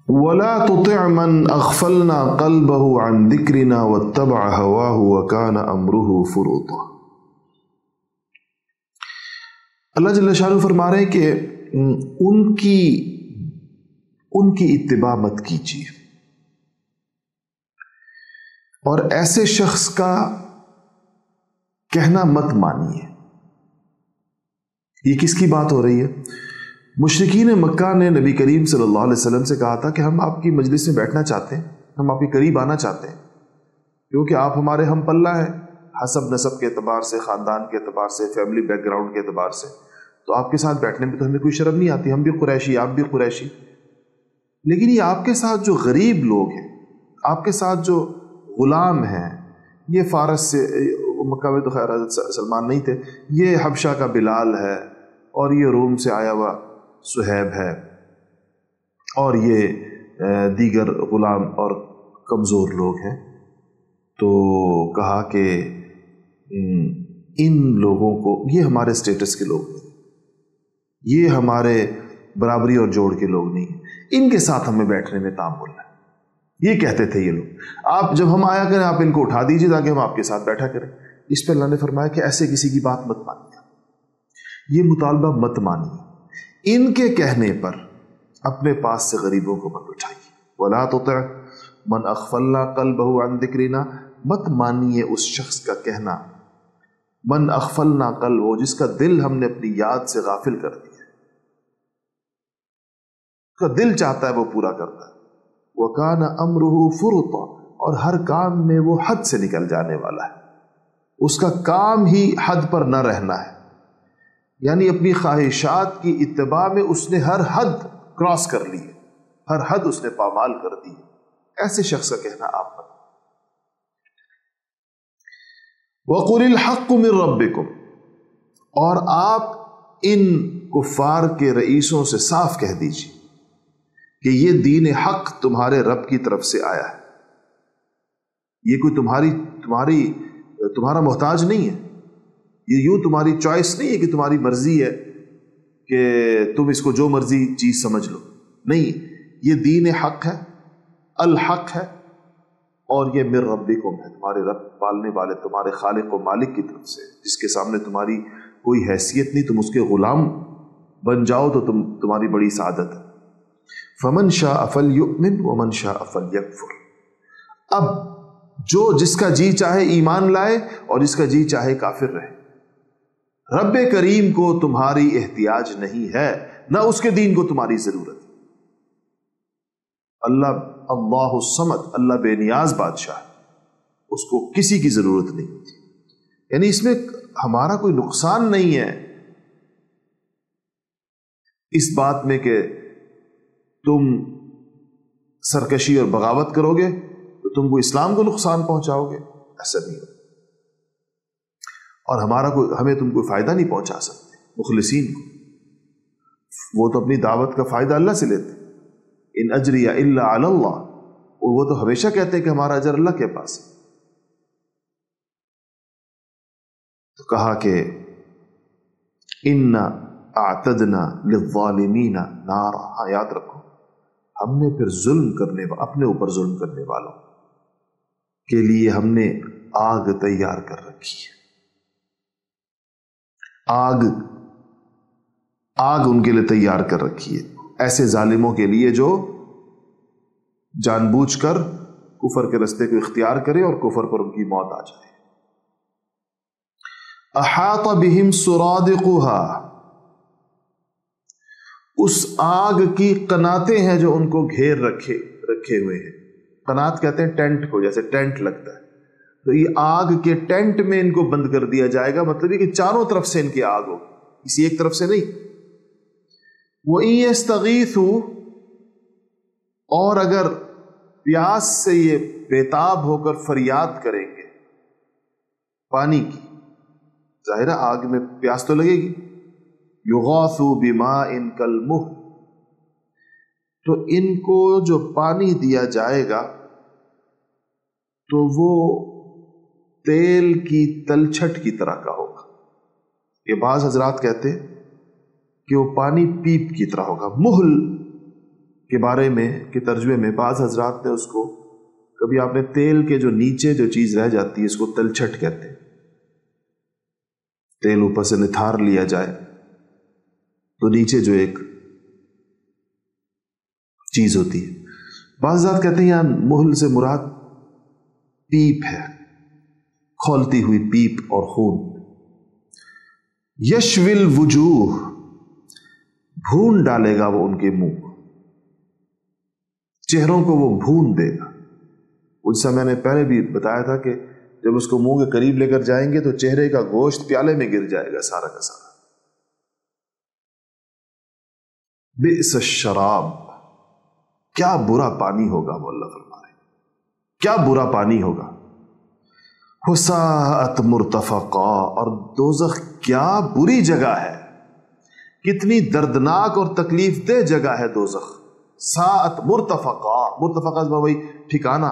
وَلَا تُطِعْ مَنْ أَغْفَلْنَا قَلْبَهُ عَنْ ذِكْرِنَا وَاتَّبَعَ هَوَاهُ وَكَانَ أَمْرُهُ فُرُوطًا۔ اللہ جل شانہ فرما رہے ہیں کہ ان کی اتباع مت کیجیے، اور ایسے شخص کا کہنا مت مانیے۔ یہ کس کی بات ہو رہی ہے؟ مشرکین مکہ نے نبی کریم صلی اللہ علیہ وسلم سے کہا تھا کہ ہم آپ کی مجلس میں بیٹھنا چاہتے ہیں، ہم آپ کے قریب آنا چاہتے ہیں، کیونکہ آپ ہمارے ہم پلہ ہیں، حسب نسب کے اعتبار سے، خاندان کے اعتبار سے، فیملی بیک گراؤنڈ کے اعتبار سے، تو آپ کے ساتھ بیٹھنے میں تو ہمیں کوئی شرم نہیں آتی، ہم بھی قریشی، آپ بھی قریشی۔ لیکن یہ آپ کے ساتھ جو غریب لوگ ہیں، آپ کے ساتھ جو غلام ہیں، یہ فارس سے، مکہ میں تو خیر حضرت سلمان نہیں تھے، یہ حبشہ کا بلال ہے، اور یہ روم سے آیا ہوا سہیب ہے، اور یہ دیگر غلام اور کمزور لوگ ہیں۔ تو کہا کہ ان لوگوں کو، یہ ہمارے سٹیٹس کے لوگ نہیں، یہ ہمارے برابری اور جوڑ کے لوگ نہیں ہیں، ان کے ساتھ ہمیں بیٹھنے میں تعامل ہے۔ یہ کہتے تھے یہ لوگ، آپ جب ہم آیا کریں آپ ان کو اٹھا دیجیے تاکہ ہم آپ کے ساتھ بیٹھا کریں۔ اس پہ اللہ نے فرمایا کہ ایسے کسی کی بات مت مانیے، یہ مطالبہ مت مانیے، ان کے کہنے پر اپنے پاس سے غریبوں کو مت اٹھائیے۔ وَلَا تُطِعْ مَنْ أَغْفَلْنَا قَلْبَهُ عَنْ ذِكْرِنَا، مت مانیے اس شخص کا کہنا، من اغفلنا قلبہ، جس کا دل ہم نے اپنی یاد سے غافل کر دیا، اس کا دل چاہتا ہے وہ پورا کرتا ہے۔ وَكَانَ أَمْرُهُ فُرُطًا، اور ہر کام میں وہ حد سے نکل جانے والا ہے، اس کا کام ہی حد پر نہ رہنا ہے، یعنی اپنی خواہشات کی اتباع میں اس نے ہر حد کراس کر لی ہے، ہر حد اس نے پامال کر دی ہے۔ ایسے شخص کا کہنا آپ پر۔ وَقُلِ الْحَقُّ مِن رَبِّكُمْ، اور آپ ان کفار کے رئیسوں سے صاف کہہ دیجیے کہ یہ دین حق تمہارے رب کی طرف سے آیا ہے، یہ کوئی تمہارا محتاج نہیں ہے، یہ یوں تمہاری چوائس نہیں ہے کہ تمہاری مرضی ہے کہ تم اس کو جو مرضی چیز سمجھ لو، نہیں، یہ دین حق ہے، الحق ہے، اور یہ من ربکم ہے، تمہارے رب پالنے والے، تمہارے خالق و مالک کی طرف سے، جس کے سامنے تمہاری کوئی حیثیت نہیں، تم اس کے غلام بن جاؤ تو تمہاری بڑی سعادت ہے۔ فمن شاء فلیؤمن ومن شاء فلیکفر، اب جو جس کا جی چاہے ایمان لائے اور جس کا جی چاہے کافر رہے، رب کریم کو تمہاری احتیاج نہیں ہے، نہ اس کے دین کو تمہاری ضرورت ہے۔ اللہ الصمد، اللہ بے نیاز بادشاہ، اس کو کسی کی ضرورت نہیں ہوتی، یعنی اس میں ہمارا کوئی نقصان نہیں ہے اس بات میں کہ تم سرکشی اور بغاوت کرو گے تو تم کو اسلام کو نقصان پہنچاؤ گے، ایسا نہیں ہوتا، اور ہمیں تم کوئی فائدہ نہیں پہنچا سکتے مخلصین کو، وہ تو اپنی دعوت کا فائدہ اللہ سے لیتے، ان اجری الا علی اللہ، اور وہ تو ہمیشہ کہتے ہیں کہ ہمارا اجر اللہ کے پاس ہے۔ تو کہا کہ انا اعتدنا للظالمین نارا، ہاں یاد رکھو ہم نے پھر اپنے اوپر ظلم کرنے والوں کے لیے ہم نے آگ تیار کر رکھی ہے، آگ ان کے لیے تیار کر رکھی ہے، ایسے ظالموں کے لیے جو جان بوجھ کر کفر کے رستے کو اختیار کرے اور کفر پر ان کی موت آ جائے۔ احاط بہم سرادقها، اس آگ کی قناتیں ہیں جو ان کو گھیر رکھے ہوئے ہیں، قنات کہتے ہیں ٹینٹ کو، جیسے ٹینٹ لگتا ہے، تو یہ آگ کے ٹینٹ میں ان کو بند کر دیا جائے گا، مطلب یہ کہ چاروں طرف سے ان کی آگ ہو، کسی ایک طرف سے نہیں۔ وَإِن يَسْتَغِيثُوا، اور اگر پیاس سے یہ بےتاب ہو کر فریاد کریں گے پانی کی، ظاہر ہے آگ میں پیاس تو لگے گی، یغاثوا بماء کالمہل، تو ان کو جو پانی دیا جائے گا تو وہ تیل کی تلچھٹ کی طرح کا ہوگا۔ یہ بعض حضرات کہتے ہیں کہ وہ پانی پیپ کی طرح ہوگا۔ مہل کے بارے میں کے ترجمے میں بعض حضرات نے اس کو، کبھی آپ نے تیل کے جو نیچے جو چیز رہ جاتی ہے اس کو تلچھٹ کہتے ہیں، تیل اوپر سے نتھار لیا جائے تو نیچے جو ایک چیز ہوتی ہے، بعض حضرات کہتے ہیں یہاں مہل سے مراد پیپ ہے، کھولتی ہوئی پیپ اور خون۔ یشوی الوجوہ، بھون ڈالے گا وہ ان کے منہ، چہروں کو وہ بھون دے گا۔ اس سے میں نے پہلے بھی بتایا تھا کہ جب اس کو منہ کے قریب لے کر جائیں گے تو چہرے کا گوشت پیالے میں گر جائے گا سارا کا سارا۔ بئس الشراب، کیا برا پانی ہوگا، وہ اللہ فرما رہے کیا برا پانی ہوگا۔ وساءت مرتفقا، اور دوزخ کیا بری جگہ ہے، کتنی دردناک اور تکلیف دہ جگہ ہے دوزخ۔ ساعت مرتفقا، مرتفقا وہی ٹھکانہ،